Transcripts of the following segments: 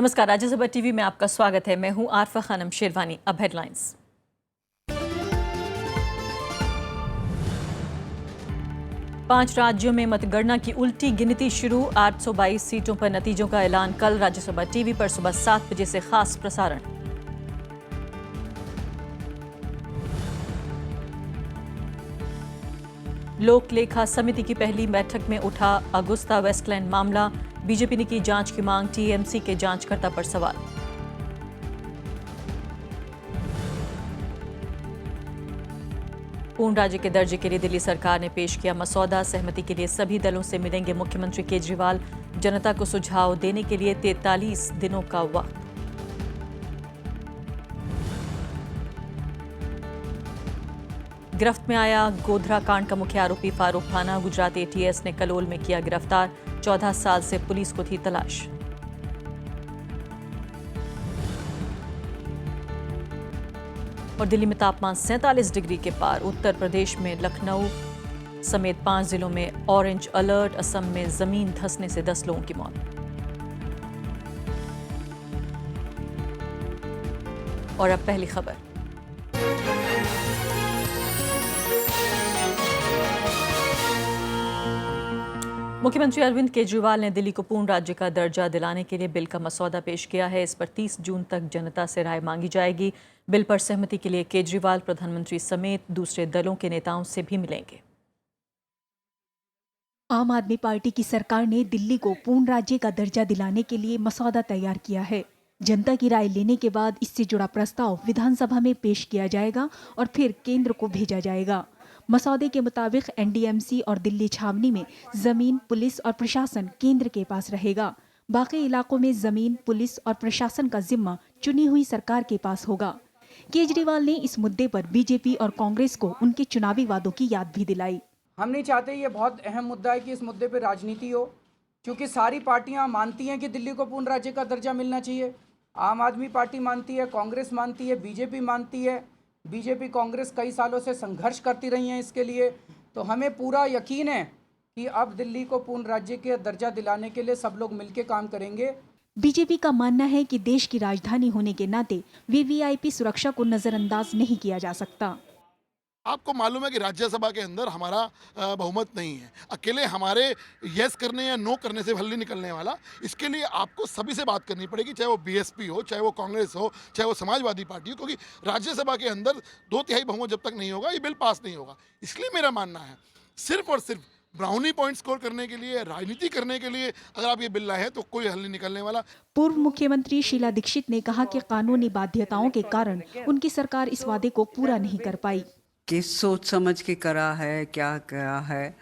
नमस्कार, राज्यसभा टीवी में आपका स्वागत है। मैं हूं आरफा खानम शेरवानी। अब हेडलाइंस। 5 राज्यों में मतगणना की उल्टी गिनती शुरू। 822 सीटों पर नतीजों का ऐलान कल। राज्यसभा टीवी पर सुबह 7 बजे से खास प्रसारण। लोक लेखा समिति की पहली बैठक में उठा अगुस्ता वेस्टलैंड मामला। बीजेपी ने की जांच की मांग। टीएमसी के जांचकर्ता पर सवाल। पूर्ण राज्य के दर्जे के लिए दिल्ली सरकार ने पेश किया मसौदा। सहमति के लिए सभी दलों से मिलेंगे मुख्यमंत्री केजरीवाल। जनता को सुझाव देने के लिए 43 दिनों का वक्त। गिरफ्त में आया गोधरा कांड का मुख्य आरोपी फारूक खाना। गुजरात एटीएस ने कलोल में किया गिरफ्तार। 14 साल से पुलिस को थी तलाश। और दिल्ली में तापमान 47 डिग्री के पार। उत्तर प्रदेश में लखनऊ समेत 5 जिलों में ऑरेंज अलर्ट। असम में जमीन धंसने से 10 लोगों की मौत। और अब पहली खबर। मुख्यमंत्री अरविंद केजरीवाल ने दिल्ली को पूर्ण राज्य का दर्जा दिलाने के लिए बिल का मसौदा पेश किया है। इस पर 30 जून तक जनता से राय मांगी जाएगी। बिल पर सहमति के लिए केजरीवाल प्रधानमंत्री समेत दूसरे दलों के नेताओं से भी मिलेंगे। आम आदमी पार्टी की सरकार ने दिल्ली को पूर्ण राज्य का दर्जा दिलाने के लिए मसौदा तैयार किया है। जनता की राय लेने के बाद इससे जुड़ा प्रस्ताव विधानसभा में पेश किया जाएगा और फिर केंद्र को भेजा जाएगा। मसौदे के मुताबिक एनडीएमसी और दिल्ली छावनी में जमीन, पुलिस और प्रशासन केंद्र के पास रहेगा। बाकी इलाकों में जमीन, पुलिस और प्रशासन का जिम्मा चुनी हुई सरकार के पास होगा। केजरीवाल ने इस मुद्दे पर बीजेपी और कांग्रेस को उनके चुनावी वादों की याद भी दिलाई। हम नहीं चाहते, ये बहुत अहम मुद्दा है कि इस मुद्दे पर राजनीति हो, क्योंकि सारी पार्टियां मानती हैं कि दिल्ली को पूर्ण राज्य का दर्जा मिलना चाहिए। आम आदमी पार्टी मानती है, कांग्रेस मानती है, बीजेपी मानती है। बीजेपी कांग्रेस कई सालों से संघर्ष करती रही हैं इसके लिए। तो हमें पूरा यकीन है कि अब दिल्ली को पूर्ण राज्य के दर्जा दिलाने के लिए सब लोग मिलकर काम करेंगे। बीजेपी का मानना है कि देश की राजधानी होने के नाते वीवीआईपी सुरक्षा को नजरअंदाज नहीं किया जा सकता। आपको मालूम है कि राज्यसभा के अंदर हमारा बहुमत नहीं है। अकेले हमारे यस करने या नो करने से हल नहीं निकलने वाला। इसके लिए आपको सभी से बात करनी पड़ेगी, चाहे वो बीएसपी हो, चाहे वो कांग्रेस हो, चाहे वो समाजवादी पार्टी हो, क्योंकि राज्यसभा के अंदर 2/3 बहुमत जब तक नहीं होगा ये बिल पास नहीं होगा। इसलिए मेरा मानना है सिर्फ और सिर्फ ब्राउनी पॉइंट स्कोर करने के लिए, राजनीति करने के लिए अगर आप ये बिल लाए हैं तो कोई हल नहीं निकलने वाला। पूर्व मुख्यमंत्री शीला दीक्षित ने कहा कि कानूनी बाध्यताओं के कारण उनकी सरकार इस वादे को पूरा नहीं कर पाई। किस सोच समझ के करा है, क्या है,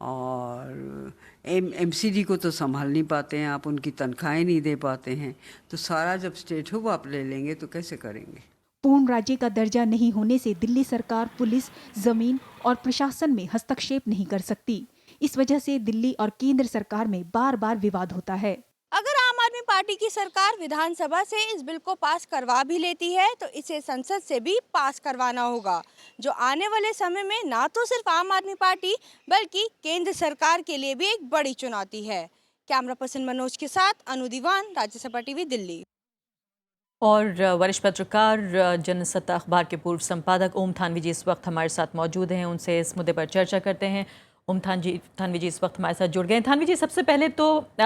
और एमसीडी को तो संभाल नहीं पाते हैं आप, उनकी तनख्वाहें नहीं दे पाते हैं, तो सारा जब स्टेट हो वो आप ले लेंगे तो कैसे करेंगे। पूर्ण राज्य का दर्जा नहीं होने से दिल्ली सरकार पुलिस, जमीन और प्रशासन में हस्तक्षेप नहीं कर सकती। इस वजह से दिल्ली और केंद्र सरकार में बार बार विवाद होता है। अगर आम आदमी पार्टी की सरकार विधानसभा से इस बिल को पास करवा भी लेती है तो इसे संसद से भी पास करवाना होगा, जो आने वाले समय में ना तो सिर्फ आम आदमी पार्टी बल्कि केंद्र सरकार के लिए भी एक बड़ी चुनौती है। कैमरा पर्सन मनोज के साथ अनु दीवान, राज्यसभा टीवी, दिल्ली। और वरिष्ठ पत्रकार जनसत्ता अखबार के पूर्व संपादक ओम थानवी जी इस वक्त हमारे साथ मौजूद हैं। उनसे इस मुद्दे पर चर्चा करते हैं। ओम थानवी जी इस वक्त हमारे साथ जुड़ गए हैं। थानवी जी, सबसे पहले तो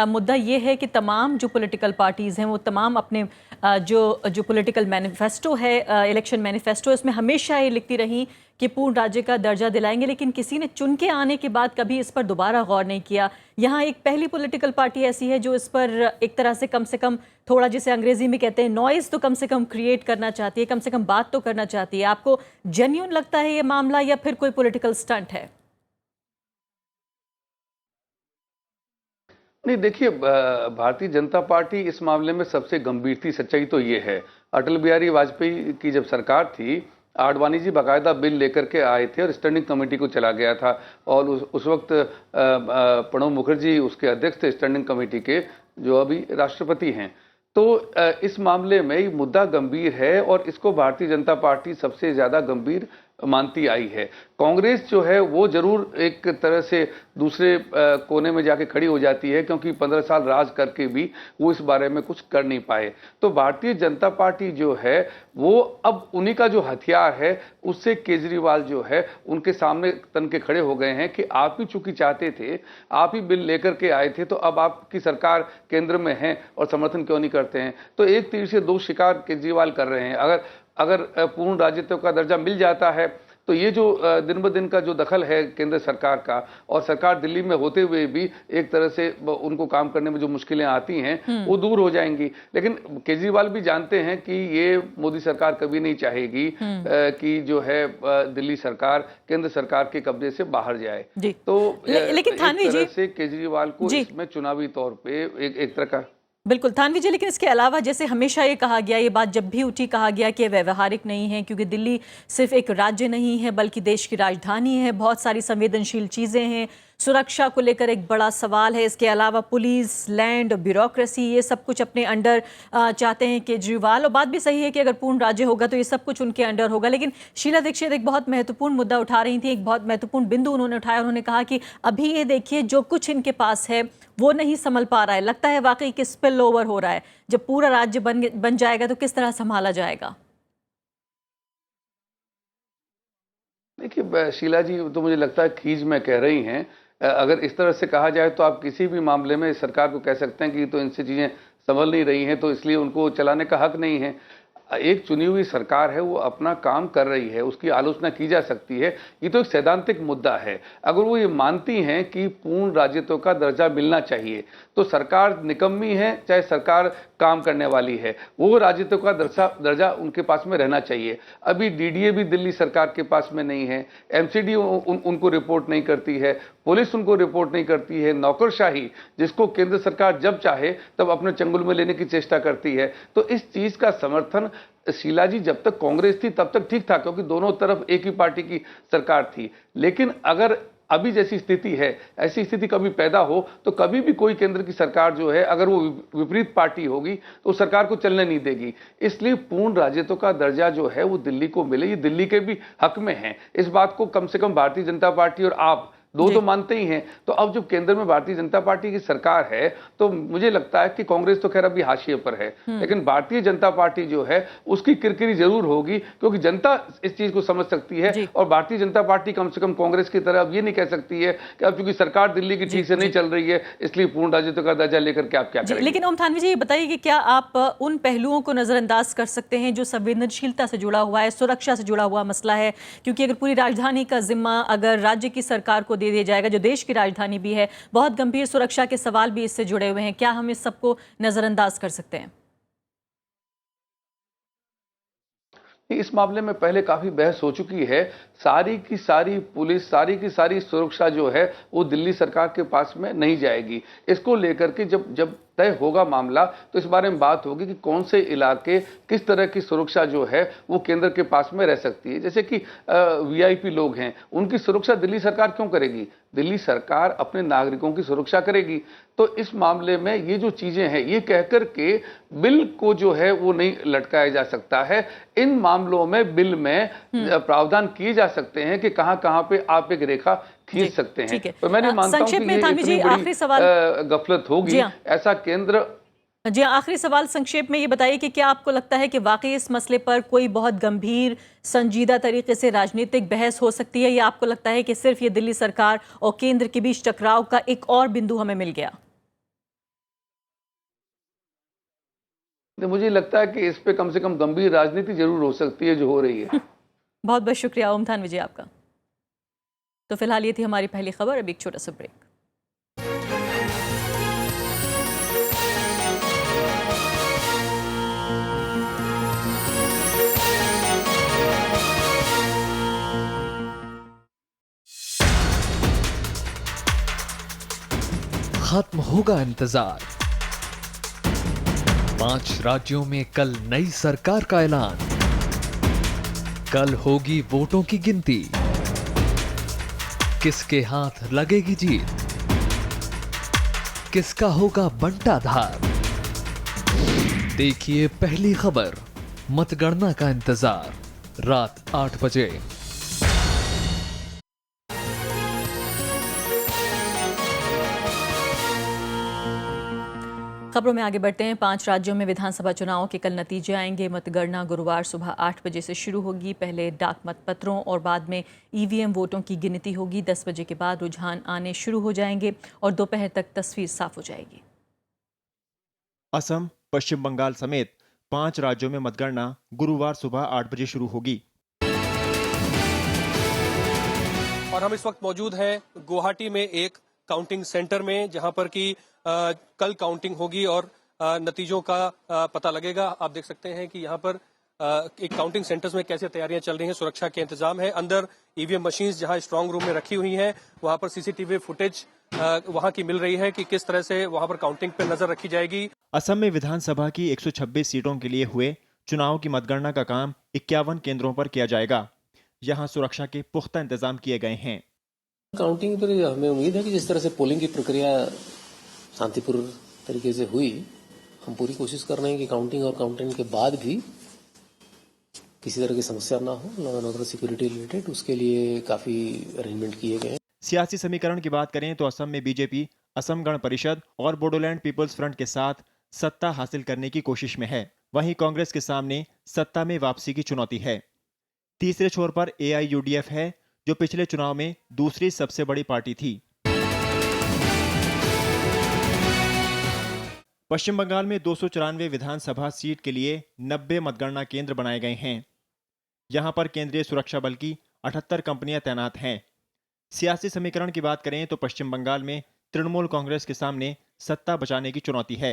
मुद्दा ये है कि तमाम जो पॉलिटिकल पार्टीज़ हैं वो तमाम अपने जो पॉलिटिकल मैनिफेस्टो है, इलेक्शन मैनिफेस्टो, इसमें हमेशा ये लिखती रही कि पूर्ण राज्य का दर्जा दिलाएंगे, लेकिन किसी ने चुन के आने के बाद कभी इस पर दोबारा गौर नहीं किया। यहाँ एक पहली पॉलिटिकल पार्टी ऐसी है जो इस पर एक तरह से कम थोड़ा, जिसे अंग्रेजी में कहते हैं नॉइज़, तो कम से कम क्रिएट करना चाहती है, कम से कम बात तो करना चाहती है। आपको जेन्युइन लगता है ये मामला या फिर कोई पॉलिटिकल स्टंट है? नहीं, देखिए, भारतीय जनता पार्टी इस मामले में सबसे गंभीर थी। सच्चाई तो ये है, अटल बिहारी वाजपेयी की जब सरकार थी, आडवाणी जी बाकायदा बिल लेकर के आए थे और स्टैंडिंग कमेटी को चला गया था, और उस वक्त प्रणब मुखर्जी उसके अध्यक्ष थे स्टैंडिंग कमेटी के, जो अभी राष्ट्रपति हैं। तो इस मामले में ये मुद्दा गंभीर है और इसको भारतीय जनता पार्टी सबसे ज़्यादा गंभीर मानती आई है। कांग्रेस जो है वो जरूर एक तरह से दूसरे कोने में जाके खड़ी हो जाती है, क्योंकि 15 साल राज करके भी वो इस बारे में कुछ कर नहीं पाए। तो भारतीय जनता पार्टी जो है वो अब उन्हीं का जो हथियार है उससे केजरीवाल जो है उनके सामने तन के खड़े हो गए हैं कि आप ही चूंकि चाहते थे, आप ही बिल लेकर के आए थे, तो अब आपकी सरकार केंद्र में है और समर्थन क्यों नहीं करते हैं। तो एक तीर से दो शिकार केजरीवाल कर रहे हैं। अगर पूर्ण राज्यत्व का दर्जा मिल जाता है तो ये जो दिन ब दिन का जो दखल है केंद्र सरकार का, और सरकार दिल्ली में होते हुए भी एक तरह से उनको काम करने में जो मुश्किलें आती हैं वो दूर हो जाएंगी। लेकिन केजरीवाल भी जानते हैं कि ये मोदी सरकार कभी नहीं चाहेगी कि जो है दिल्ली सरकार केंद्र सरकार के कब्जे से बाहर जाए। तो लेकिन थानवी जी से केजरीवाल को इसमें चुनावी तौर पे एक तरह का बिल्कुल थानवी जी, लेकिन इसके अलावा जैसे हमेशा ये कहा गया, ये बात जब भी उठी कहा गया कि व्यवहारिक नहीं है, क्योंकि दिल्ली सिर्फ एक राज्य नहीं है बल्कि देश की राजधानी है, बहुत सारी संवेदनशील चीज़ें हैं, सुरक्षा को लेकर एक बड़ा सवाल है। इसके अलावा पुलिस, लैंड, ब्यूरोक्रेसी, ये सब कुछ अपने अंडर चाहते हैं केजरीवाल। और बात भी सही है कि अगर पूर्ण राज्य होगा तो ये सब कुछ उनके अंडर होगा। लेकिन शीला दीक्षित एक बहुत महत्वपूर्ण मुद्दा उठा रही थी, एक बहुत महत्वपूर्ण बिंदु उन्होंने उठाया। उन्होंने कहा कि अभी ये देखिए जो कुछ इनके पास है वो नहीं संभल पा रहा है, लगता है वाकई कि स्पिल ओवर हो रहा है। जब पूरा राज्य बन जाएगा तो किस तरह संभाला जाएगा? देखिए शीला जी, तो मुझे लगता है खींच में कह रही हैं। अगर इस तरह से कहा जाए तो आप किसी भी मामले में सरकार को कह सकते हैं कि तो इनसे चीज़ें संभल नहीं रही हैं, तो इसलिए उनको चलाने का हक नहीं है। एक चुनी हुई सरकार है, वो अपना काम कर रही है, उसकी आलोचना की जा सकती है। ये तो एक सैद्धांतिक मुद्दा है। अगर वो ये मानती हैं कि पूर्ण राज्यत्व का दर्जा मिलना चाहिए तो सरकार निकम्मी है चाहे सरकार काम करने वाली है, वो राज्यत्व का दर्जा उनके पास में रहना चाहिए। अभी डीडीए भी दिल्ली सरकार के पास में नहीं है, एमसीडी उनको रिपोर्ट नहीं करती है, पुलिस उनको रिपोर्ट नहीं करती है, नौकरशाही जिसको केंद्र सरकार जब चाहे तब अपने चंगुल में लेने की चेष्टा करती है। तो इस चीज का समर्थन शीला जी जब तक कांग्रेस थी तब तक ठीक था, क्योंकि दोनों तरफ एक ही पार्टी की सरकार थी। लेकिन अगर अभी जैसी स्थिति है, ऐसी स्थिति कभी पैदा हो तो कभी भी कोई केंद्र की सरकार जो है अगर वो विपरीत पार्टी होगी तो सरकार को चलने नहीं देगी। इसलिए पूर्ण राज्यत्व का दर्जा जो है वो दिल्ली को मिले, ये दिल्ली के भी हक में है। इस बात को कम से कम भारतीय जनता पार्टी और आप दो तो मानते ही हैं। तो अब जब केंद्र में भारतीय जनता पार्टी की सरकार है तो मुझे लगता है कि कांग्रेस तो खैर अभी हाशिए पर है, लेकिन भारतीय जनता पार्टी जो है उसकी किरकिरी जरूर होगी, क्योंकि जनता इस चीज को समझ सकती है। और भारतीय जनता पार्टी कम से कम कांग्रेस की तरह अब ये नहीं कह सकती है कि अब चूंकि सरकार दिल्ली की ठीक से नहीं चल रही है इसलिए पूर्ण राज्यत्व का दर्जा लेकर के आप क्या करेंगे। लेकिन ओम थानवी जी ये बताइए कि क्या आप उन पहलुओं को नजरअंदाज कर सकते हैं जो संवेदनशीलता से जुड़ा हुआ है, सुरक्षा से जुड़ा हुआ मसला है? क्योंकि अगर पूरी राजधानी का जिम्मा अगर राज्य की सरकार को दे दिया जाएगा, जो देश की राजधानी भी है, बहुत गंभीर सुरक्षा के सवाल भी इससे जुड़े हुए हैं, क्या हम इस सबको नजरअंदाज कर सकते हैं? इस मामले में पहले काफी बहस हो चुकी है। सारी की सारी पुलिस, सारी की सारी सुरक्षा जो है वो दिल्ली सरकार के पास में नहीं जाएगी। इसको लेकर के जब तय होगा मामला तो इस बारे में बात होगी कि कौन से इलाके किस तरह की सुरक्षा जो है वो केंद्र के पास में रह सकती है। जैसे कि वीआईपी लोग हैं, उनकी सुरक्षा दिल्ली सरकार क्यों करेगी? दिल्ली सरकार अपने नागरिकों की सुरक्षा करेगी। तो इस मामले में ये जो चीजें हैं ये कहकर के बिल को जो है वो नहीं लटकाया जा सकता है। इन मामलों में बिल में प्रावधान किए जा सकते हैं कि कहां कहां पे आप एक रेखा खींच सकते हैं। तो मैं नहीं मानता हूं कि ये इतनी बड़ी गफलत होगी। ऐसा केंद्र जी आखिरी सवाल संक्षेप में ये बताइए कि क्या आपको लगता है कि वाकई इस मसले पर कोई बहुत गंभीर संजीदा तरीके से राजनीतिक बहस हो सकती है, या आपको लगता है कि सिर्फ ये दिल्ली सरकार और केंद्र के बीच टकराव का एक और बिंदु हमें मिल गया? मुझे लगता है कि इस पे कम से कम गंभीर राजनीति जरूर हो सकती है जो हो रही है। बहुत बहुत शुक्रिया ओम थानवी जी आपका। तो फिलहाल ये थी हमारी पहली खबर। अब एक छोटा सा ब्रेक। खत्म होगा इंतजार। 5 राज्यों में कल नई सरकार का ऐलान। कल होगी वोटों की गिनती। किसके हाथ लगेगी जीत? किसका होगा बंटाधार? देखिए पहली खबर। मतगणना का इंतजार रात 8 बजे। खबरों में आगे बढ़ते हैं। 5 राज्यों में विधानसभा चुनाव के कल नतीजे आएंगे। मतगणना गुरुवार सुबह 8 बजे से शुरू होगी। पहले डाक मतपत्रों और बाद में ईवीएम वोटों की गिनती होगी। 10 बजे के बाद रुझान आने शुरू हो जाएंगे और दोपहर तक तस्वीर साफ हो जाएगी। असम, पश्चिम बंगाल समेत 5 राज्यों में मतगणना गुरुवार सुबह 8 बजे शुरू होगी। और हम इस वक्त मौजूद हैं गुवाहाटी में एक काउंटिंग सेंटर में, जहां पर कि कल काउंटिंग होगी और नतीजों का पता लगेगा। आप देख सकते हैं कि यहाँ पर एक काउंटिंग सेंटर्स में कैसे तैयारियां चल रही हैं। सुरक्षा के इंतजाम है। अंदर ईवीएम मशीन्स जहां स्ट्रांग रूम में रखी हुई हैं, वहां पर सीसीटीवी फुटेज वहां की मिल रही है कि किस तरह से वहां पर काउंटिंग पे नजर रखी जाएगी। असम में विधानसभा की 126 सीटों के लिए हुए चुनाव की मतगणना का काम 51 केंद्रों पर किया जाएगा। यहाँ सुरक्षा के पुख्ता इंतजाम किए गए हैं। काउंटिंग पर हमें उम्मीद है कि जिस तरह से पोलिंग की प्रक्रिया शांतिपूर्ण तरीके से हुई, हम पूरी कोशिश कर रहे हैं कि काउंटिंग और काउंटिंग के बाद भी किसी तरह की समस्या ना हो। Law and order security related उसके लिए काफी अरेंजमेंट किए गए हैं। सियासी समीकरण की बात करें तो असम में बीजेपी असम गण परिषद और बोडोलैंड पीपल्स फ्रंट के साथ सत्ता हासिल करने की कोशिश में है। वहीं कांग्रेस के सामने सत्ता में वापसी की चुनौती है। तीसरे छोर पर AIUDF है, जो पिछले चुनाव में दूसरी सबसे बड़ी पार्टी थी। पश्चिम बंगाल में 294 विधानसभा सीट के लिए 90 मतगणना केंद्र बनाए गए हैं। यहां पर केंद्रीय सुरक्षा बल की 78 कंपनियां तैनात हैं। सियासी समीकरण की बात करें तो पश्चिम बंगाल में तृणमूल कांग्रेस के सामने सत्ता बचाने की चुनौती है।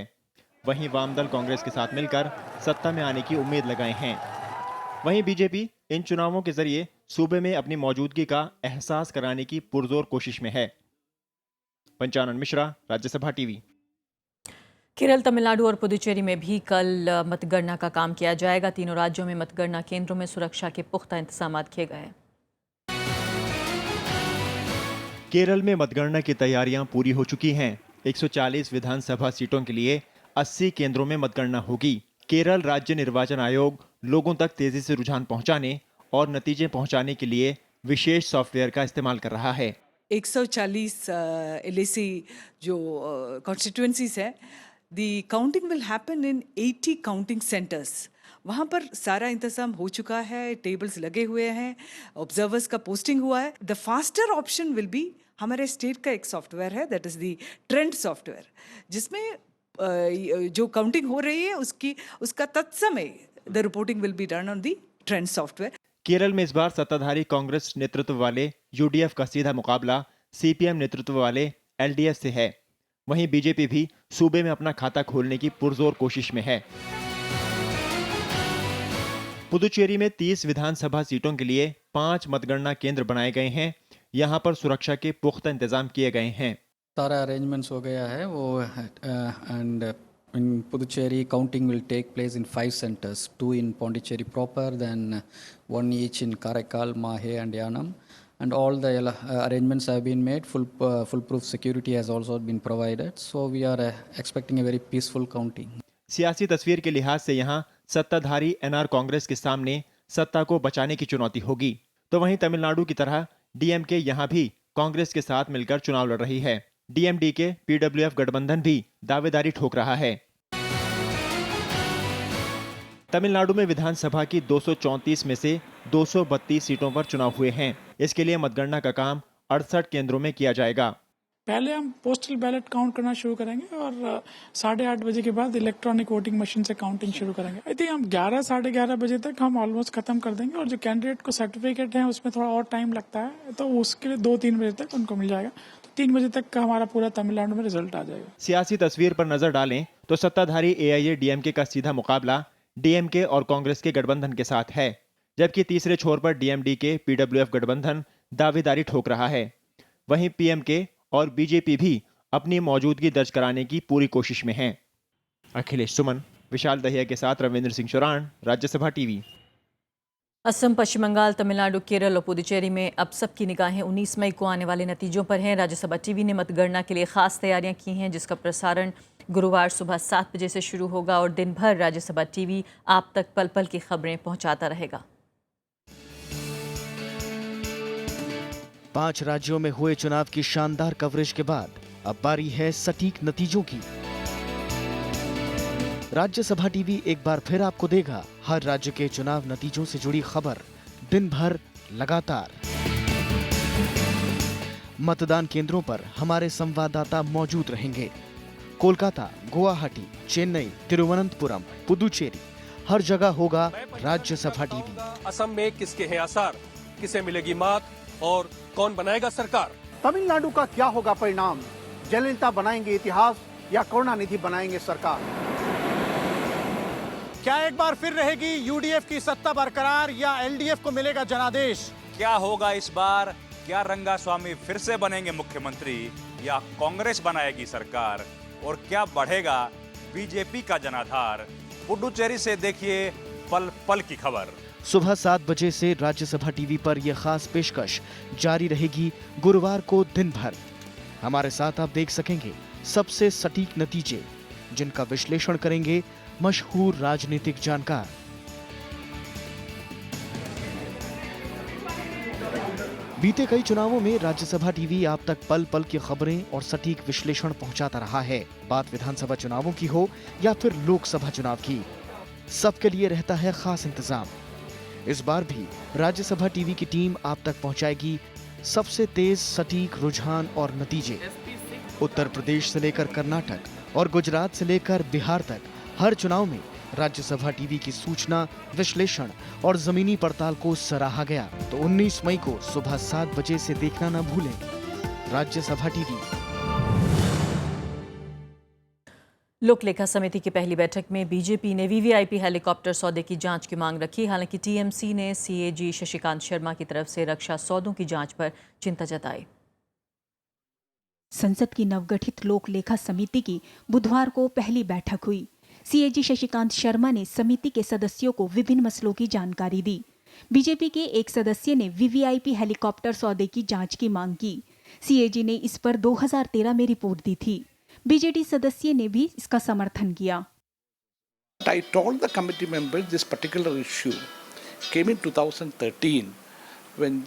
वहीं वामदल कांग्रेस के साथ मिलकर सत्ता में आने की उम्मीद लगाए हैं। वहीं बीजेपी इन चुनावों के जरिए सूबे में अपनी मौजूदगी का एहसास कराने की पुरजोर कोशिश में है। पंचानन मिश्रा, राज्यसभा टीवी। केरल, तमिलनाडु और पुदुचेरी में भी कल मतगणना का काम किया जाएगा। तीनों राज्यों में मतगणना केंद्रों में सुरक्षा के पुख्ता इंतजाम किए गए हैं। केरल में मतगणना की तैयारियां पूरी हो चुकी हैं। 140 विधानसभा सीटों के लिए 80 केंद्रों में मतगणना होगी। केरल राज्य निर्वाचन आयोग लोगों तक तेजी से रुझान पहुंचाने और नतीजे पहुंचाने के लिए विशेष सॉफ्टवेयर का इस्तेमाल कर रहा है। 140 LAC जो कॉन्स्टिट्यूएंसीज है, the counting will happen in 80 counting centres. वहाँ पर सारा इंतजाम हो चुका है, टेबल्स लगे हुए हैं, ऑब्जर्वर्स का पोस्टिंग हुआ है। The faster option will be, हमारे स्टेट का एक सॉफ्टवेयर है, that is the trend software, जिसमें जो काउंटिंग हो रही है उसका तत्समय the reporting will be done on the trend software. Kerala में इस बार सत्ताधारी कांग्रेस नेतृत्व वाले UDF का सीधा मुकाबला CPM नेतृत्व वाले LDF से है। वहीं बीजेपी भी सूबे में अपना खाता खोलने की पुरजोर कोशिश में है। पुदुचेरी में 30 विधानसभा सीटों के लिए 5 मतगणना केंद्र बनाए गए हैं। यहां पर सुरक्षा के पुख्ता इंतजाम किए गए हैं। सारा अरेंजमेंट्स हो गया है वो, and in Puducherry counting will take place in 5 centers, 2 in Pondicherry proper, then 1 each in Karaikal, Mahe and Yanam, and all the arrangements have been made. Foolproof security has also been provided, so we are expecting a very peaceful counting. सियासी तस्वीर के लिहाज से यहां सत्ताधारी NR Congress के सामने सत्ता को बचाने की चुनौती होगी। तो वहीं तमिलनाडु की तरह DMK यहां भी कांग्रेस के साथ मिलकर चुनाव लड़ रही है। DMDK PWF गठबंधन भी दावेदारी ठोक रहा है। तमिलनाडु में विधानसभा की 234 में से 232 सीटों पर चुनाव हुए हैं। इसके लिए मतगणना का काम 68 केंद्रों में किया जाएगा। पहले हम पोस्टल बैलेट काउंट करना शुरू करेंगे और 8:30 बजे के बाद इलेक्ट्रॉनिक वोटिंग मशीन से काउंटिंग शुरू करेंगे। आई थिंक हम 11 साढ़े 11 बजे तक हम ऑलमोस्ट खत्म कर देंगे। और जो कैंडिडेट को सर्टिफिकेट है उसमें थोड़ा और टाइम लगता है, तो उसके लिए 2-3 बजे तक उनको मिल जाएगा। 3 बजे तक का हमारा पूरा तमिलनाडु में रिजल्ट आ जाएगा। सियासी तस्वीर पर नजर डालें तो सत्ताधारी AIADMK का सीधा मुकाबला DMK और कांग्रेस के गठबंधन के साथ है, जबकि तीसरे छोर पर DMDK PWF गठबंधन दावेदारी ठोक रहा है। वहीं PMK और BJP भी अपनी मौजूदगी दर्ज कराने की पूरी कोशिश में हैं। अखिलेश सुमन, विशाल दहिया के साथ रविंद्र सिंह चौरान, राज्यसभा टीवी। असम, पश्चिम बंगाल, तमिलनाडु, केरल और पुदुचेरी में अब सबकी निगाहें 19 मई को आने वाले नतीजों पर हैं। राज्यसभा टीवी ने मतगणना के लिए खास तैयारियां की हैं, जिसका प्रसारण गुरुवार सुबह 7 बजे से शुरू होगा और दिन भर राज्यसभा टीवी आप तक पल पल की खबरें पहुंचाता रहेगा। 5 राज्यों में हुए चुनाव की शानदार कवरेज के बाद अब बारी है सटीक नतीजों की। राज्यसभा टीवी एक बार फिर आपको देगा हर राज्य के चुनाव नतीजों से जुड़ी खबर दिन भर लगातार। मतदान केंद्रों पर हमारे संवाददाता मौजूद रहेंगे। कोलकाता, गुवाहाटी, चेन्नई, तिरुवनंतपुरम, पुदुचेरी, हर जगह होगा राज्यसभा टीवी। असम में किसके हैं आसार, किसे मिलेगी मात और कौन बनाएगा सरकार? तमिलनाडु का क्या होगा परिणाम? जयललिता बनाएंगे इतिहास या करुणानिधि बनाएंगे सरकार? क्या एक बार फिर रहेगी यूडीएफ की सत्ता बरकरार या एलडीएफ को मिलेगा जनादेश? क्या होगा इस बार? क्या रंगास्वामी फिर से बनेंगे मुख्यमंत्री या कांग्रेस बनाएगी सरकार? और क्या बढ़ेगा बीजेपी का जनाधार? पुडुचेरी से देखिए पल पल की खबर। सुबह 7 बजे से राज्यसभा टीवी पर यह खास पेशकश जारी रहेगी गुरुवार को दिन भर। हमारे साथ आप देख सकेंगे सबसे सटीक नतीजे, जिनका विश्लेषण करेंगे मशहूर राजनीतिक जानकार। बीते कई चुनावों में राज्यसभा टीवी आप तक पल पल की खबरें और सटीक विश्लेषण पहुंचाता रहा है। बात विधानसभा चुनावों की हो या फिर लोकसभा चुनाव की, सबके लिए रहता है खास इंतजाम। इस बार भी राज्यसभा टीवी की टीम आप तक पहुंचाएगी सबसे तेज सटीक रुझान और नतीजे। उत्तर प्रदेश से लेकर कर्नाटक और गुजरात से लेकर बिहार तक हर चुनाव में राज्यसभा टीवी की सूचना, विश्लेषण और जमीनी पड़ताल को सराहा गया। तो 19 मई को सुबह 7 बजे से देखना न भूलें राज्यसभा टीवी। लोक लेखा समिति की पहली बैठक में बीजेपी ने वीवीआईपी हेलीकॉप्टर सौदे की जांच की मांग रखी। हालांकि टीएमसी ने सीएजी शशिकांत शर्मा की तरफ से रक्षा सौदों की जांच पर चिंता जताई। संसद की नवगठित लोक लेखा समिति की बुधवार को पहली बैठक हुई। सीएजी शशिकांत शर्मा ने समिति के सदस्यों को विभिन्न मसलों की जानकारी दी। बीजेपी के एक सदस्य ने वीवीआईपी हेलीकॉप्टर सौदे की जांच की मांग की। सीएजी ने इस पर 2013 में रिपोर्ट दी थी। बीजेडी सदस्य ने भी इसका समर्थन किया। I told the committee members this particular issue came in 2013 when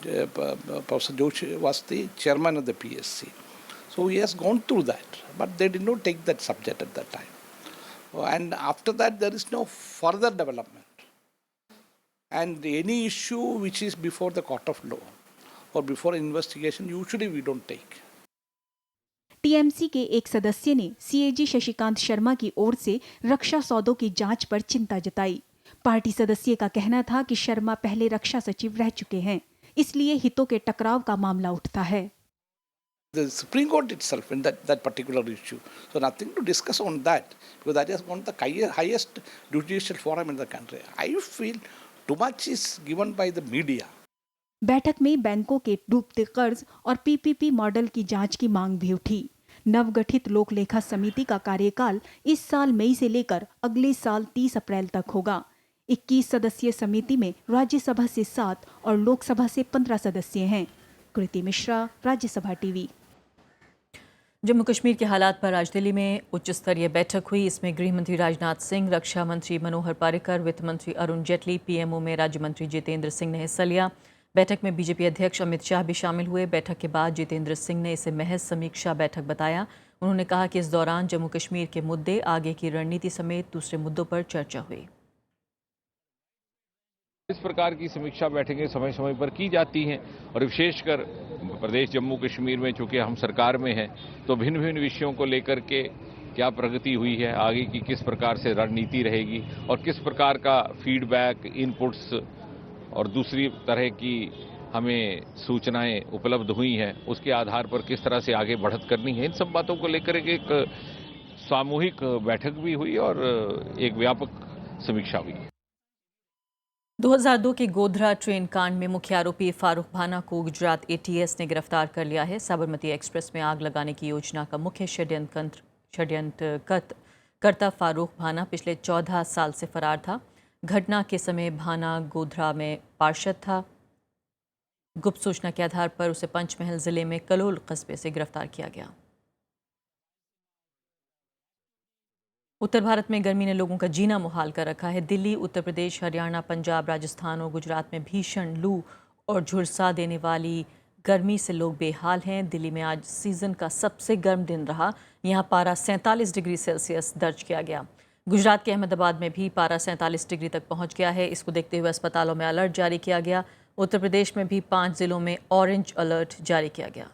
Professor Joshi was the chairman of the PSC. So he has gone through that, but they did not take that subject at that time. And after that, there is no further development. And any issue which is before the court of law or before investigation, usually we don't take. TMC के एक सदस्य ने CAG Shashikant Sharma की ओर से रक्षा सौदों की जांच पर चिंता जताई। पार्टी सदस्य का कहना था कि शर्मा पहले रक्षा सचिव रह चुके हैं, इसलिए हितों के टकराव का मामला उठता है। The Supreme Court itself in that particular issue. So nothing to discuss on that, because that is one of the highest judicial forum in the country. I feel too much is given by the media. बैठक में बैंकों के डूबते कर्ज और PPP model की जांच की मांग भी उठी। नवगठित लोक लेखा समिति का कार्यकाल इस साल मई से लेकर अगले साल 30 अप्रैल तक होगा। 21 सदस्यीय समिति में राज्यसभा से 7 और लोकसभा से 15 सदस्य हैं। कृति मिश्रा, राज्यसभा टीवी। जम्मू कश्मीर के हालात पर आज दिल्ली में उच्च स्तरीय बैठक हुई। इसमें गृह मंत्री राजनाथ सिंह, रक्षा मंत्री मनोहर पर्रिकर, वित्त मंत्री अरुण जेटली, पीएमओ में राज्य मंत्री जितेंद्र सिंह ने हिस्सा लिया। बैठक में बीजेपी अध्यक्ष अमित शाह भी शामिल हुए। बैठक के बाद जितेंद्र सिंह ने इसे महज समीक्षा बैठक बताया। उन्होंने कहा कि इस दौरान जम्मू कश्मीर के मुद्दे, आगे की रणनीति समेत दूसरे मुद्दों पर चर्चा हुई। इस प्रकार की समीक्षा बैठकें समय समय पर की जाती हैं और विशेषकर प्रदेश जम्मू कश्मीर में चूंकि हम सरकार में हैं तो भिन्न भिन्न विषयों को लेकर के क्या प्रगति हुई है, आगे की किस प्रकार से रणनीति रहेगी और किस प्रकार का फीडबैक, इनपुट्स और दूसरी तरह की हमें सूचनाएं उपलब्ध हुई हैं, उसके आधार पर किस तरह से आगे बढ़त करनी है, इन सब बातों को लेकर एक सामूहिक बैठक भी हुई और एक व्यापक समीक्षा हुई। 2002 के गोधरा ट्रेन कांड में मुख्य आरोपी फारूक भाना को गुजरात एटीएस ने गिरफ्तार कर लिया है। साबरमती एक्सप्रेस में आग लगाने की योजना का मुख्य षड्यंत्रकर्ता फारूक भाना पिछले 14 साल से फरार था। घटना के समय भाना गोधरा में पार्षद था। गुप्त सूचना के आधार पर उसे पंचमहल जिले में कलोल कस्बे से गिरफ्तार किया गया। उत्तर भारत में गर्मी ने लोगों का जीना मुहाल कर रखा है। दिल्ली, उत्तर प्रदेश, हरियाणा, पंजाब, राजस्थान और गुजरात में भीषण लू और झुलसा देने वाली गर्मी से लोग बेहाल हैं। दिल्ली में आज सीजन का सबसे गर्म दिन रहा। यहाँ पारा 47 डिग्री सेल्सियस दर्ज किया गया। गुजरात के अहमदाबाद में भी पारा 47 डिग्री तक पहुंच गया है। इसको देखते हुए अस्पतालों में अलर्ट जारी किया गया। उत्तर प्रदेश में भी 5 जिलों में ऑरेंज अलर्ट जारी किया गया।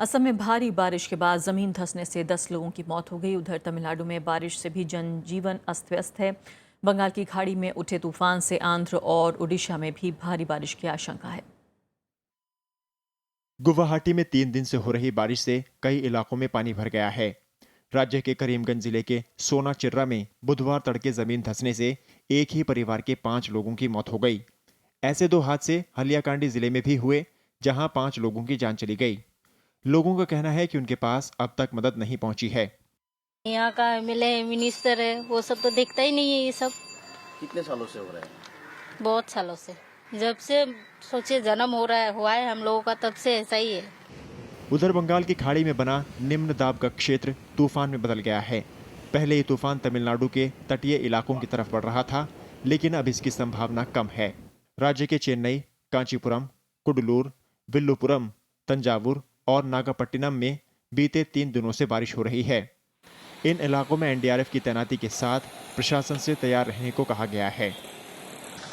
असम में भारी बारिश के बाद जमीन धंसने से 10 लोगों की मौत हो गई। उधर तमिलनाडु में बारिश से भी जनजीवन अस्त व्यस्त है। बंगाल की खाड़ी में उठे तूफान से आंध्र और उड़ीसा में भी भारी बारिश की आशंका है। गुवाहाटी में 3 दिन से हो रही बारिश से कई इलाकों में पानी भर गया है। राज्य के करीमगंज जिले के सोना चिर्रा में बुधवार तड़के जमीन धंसने से एक ही परिवार के 5 लोगों की मौत हो गई। ऐसे 2 हादसे हलियाकांडी जिले में भी हुए, जहां 5 लोगों की जान चली गई। लोगों का कहना है कि उनके पास अब तक मदद नहीं पहुंची है। यहाँ का एमएलए मिनिस्टर है, वो सब तो देखता ही नहीं है। ये सब कितने सालों से हो रहा है? बहुत सालों से, जब से सोचिए जन्म हुआ है हम लोगों का, तब से ऐसा ही है। उधर बंगाल की खाड़ी में बना निम्न दाब का क्षेत्र तूफान में बदल गया है। पहले ये तूफान तमिलनाडु के तटीय इलाकों की तरफ बढ़ रहा था, लेकिन अब इसकी संभावना कम है। राज्य के चेन्नई, कांचीपुरम, कुडलूर, विल्लुपुरम, तंजावुर और नागापट्टिनम में बीते 3 दिनों से बारिश हो रही है। इन इलाकों में एनडीआरएफ की तैनाती के साथ प्रशासन से तैयार रहने को कहा गया है।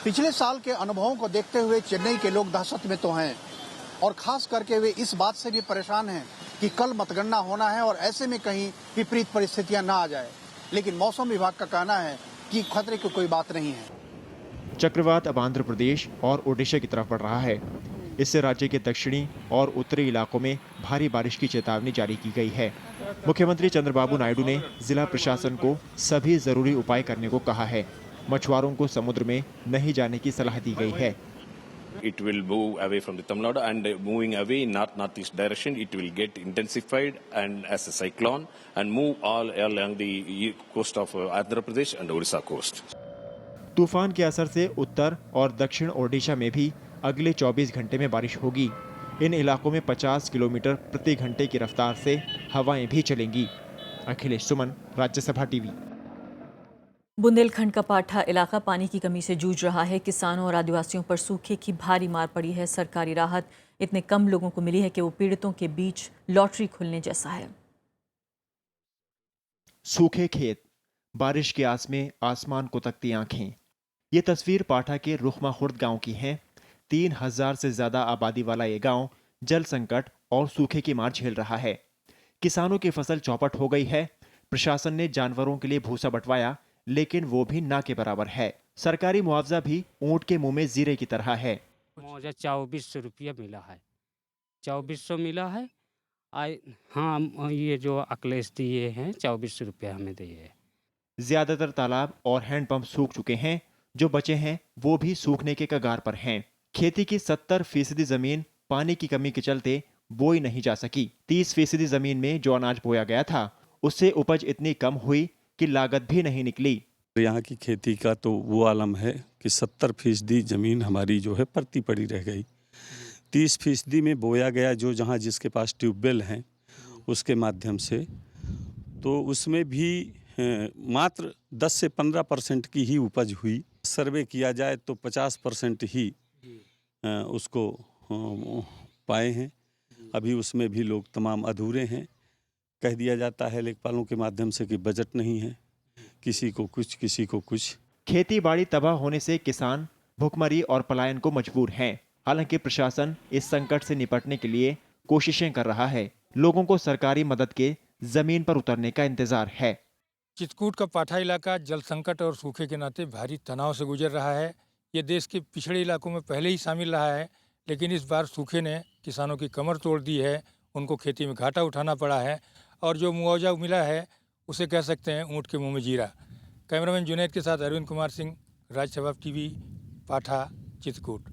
पिछले साल के अनुभवों को देखते हुए चेन्नई के लोग दहशत में तो हैं और खास करके वे इस बात से भी परेशान हैं कि कल मतगणना होना है और ऐसे में कहीं विपरीत परिस्थितियां ना आ जाए। लेकिन मौसम विभाग का कहना है कि खतरे की कोई बात नहीं है। चक्रवात अब आंध्र प्रदेश और ओडिशा की तरफ बढ़ रहा है। इससे राज्य के दक्षिणी और उत्तरी इलाकों में भारी बारिश की चेतावनी जारी की गई है। मुख्यमंत्री चंद्रबाबू नायडू ने जिला प्रशासन को सभी जरूरी उपाय करने को कहा है। मछुआरों को समुद्र में नहीं जाने की सलाह दी गई है। It will move away from the Tamil Nadu and moving away in northeast direction. It will get intensified and as a cyclone and move all along the coast of Andhra Pradesh and Orissa coast. तूफान के असर से उत्तर और दक्षिण ओडिशा में भी अगले 24 घंटे में बारिश होगी। इन इलाकों में 50 किलोमीटर प्रति घंटे की रफ्तार से हवाएं भी चलेंगी। अखिलेश सुमन, राज्यसभा टीवी। बुंदेलखंड का पाठा इलाका पानी की कमी से जूझ रहा है। किसानों और आदिवासियों पर सूखे की भारी मार पड़ी है। सरकारी राहत इतने कम लोगों को मिली है कि वो पीड़ितों के बीच लॉटरी खुलने जैसा है। सूखे खेत, बारिश की आस में आसमान को तकती आंखें। ये तस्वीर पाठा के रुखमा खुर्द गांव की है। 3000 से ज्यादा आबादी वाला ये गांव जल संकट और सूखे की मार झेल रहा है। किसानों की फसल चौपट हो गई है। प्रशासन ने जानवरों के लिए भूसा बंटवाया, लेकिन वो भी ना के बराबर है। सरकारी मुआवजा भी ऊंट के मुंह में जीरे की तरह है। मुआवजा 2400 रुपया मिला है, 2400 मिला है। हाँ, ये जो अखिलेश दिए हैं 2400 रुपया हमें दिए है। ज्यादातर तालाब और हैंडपंप सूख चुके हैं। जो बचे हैं वो भी सूखने के कगार पर हैं। खेती की 70% जमीन पानी की कमी के चलते बोई नहीं जा सकी। 30% जमीन में जो अनाज बोया गया था उससे उपज इतनी कम हुई कि लागत भी नहीं निकली। यहाँ की खेती का तो वो आलम है कि 70% जमीन हमारी जो है परती पड़ी रह गई। 30% में बोया गया, जो जहाँ जिसके पास ट्यूबवेल हैं उसके माध्यम से, तो उसमें भी मात्र 10 से 15% की ही उपज हुई। सर्वे किया जाए तो 50% ही उसको पाए हैं। अभी उसमें भी लोग तमाम अधूरे हैं। कह दिया जाता है लेखपालों के माध्यम से कि बजट नहीं है, किसी को कुछ किसी को कुछ। खेती बाड़ी तबाह होने से किसान भुखमरी और पलायन को मजबूर हैं। हालांकि प्रशासन इस संकट से निपटने के लिए कोशिशें कर रहा है। लोगों को सरकारी मदद के जमीन पर उतरने का इंतजार है। चित्रकूट का पाठा इलाका जल संकट और सूखे के नाते भारी तनाव से गुजर रहा है। ये देश के पिछड़े इलाकों में पहले ही शामिल रहा है, लेकिन इस बार सूखे ने किसानों की कमर तोड़ दी है। उनको खेती में घाटा उठाना पड़ा है और जो मुआवजा मिला है उसे कह सकते हैं ऊँट के मुंह में जीरा। कैमरामैन जुनैद के साथ अरविंद कुमार सिंह, राज्यसभा टीवी, पाठा, चित्रकूट।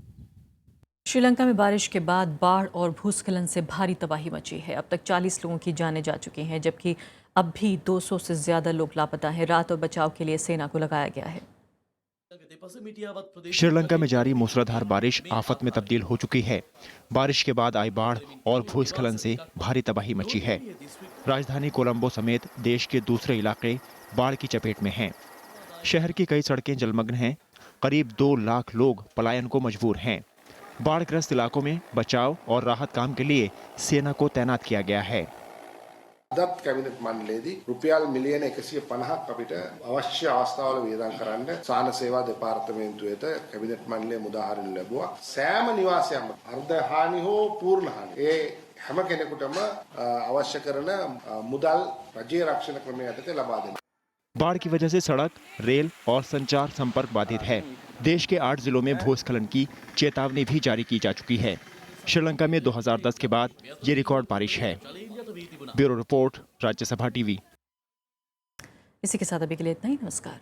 श्रीलंका में बारिश के बाद बाढ़ और भूस्खलन से भारी तबाही मची है। अब तक 40 लोगों की जानें जा चुकी हैं, जबकि अब भी 200 से ज्यादा लोग लापता हैं। राहत और बचाव के लिए सेना को लगाया गया है। श्रीलंका में जारी मूसलाधार बारिश आफत में तब्दील हो चुकी है। बारिश के बाद आई बाढ़ और भूस्खलन से भारी तबाही मची है। राजधानी कोलंबो समेत देश के दूसरे इलाके बाढ़ की चपेट में हैं। शहर की कई सड़कें जलमग्न हैं। करीब 2 लाख लोग पलायन को मजबूर हैं। बाढ़ग्रस्त इलाकों में बचाव और राहत काम के लिए सेना को तैनात किया गया है। අදත් කැබිනට් මණ්ඩලයේදී රුපියල් මිලියන 150ක් අපිට අවශ්‍ය අවස්ථාවල වියදම් කරන්න සාන සේවා දෙපාර්තමේන්තුවේට කැබිනට් මණ්ඩලයේ මුදාහරින් ලැබුවා. සෑම නිවාසයක්ම අර්ධ හානි හෝ පූර්ණ හානි ඒ හැම කෙනෙකුටම අවශ්‍ය කරන මුදල් රජයේ රක්ෂණ ක්‍රමය යටතේ ලබා දෙනවා. बाढ़ की वजह से सड़क, रेल और संचार संपर्क बाधित है। देश के 8 जिलों में भूस्खलन की चेतावनी भी जारी की जा चुकी है। श्रीलंका में 2010 के बाद ये रिकॉर्ड बारिश है। Bureau report, Rajya Sabha TV. इसी के साथ अभी के लिए इतना ही। नमस्कार।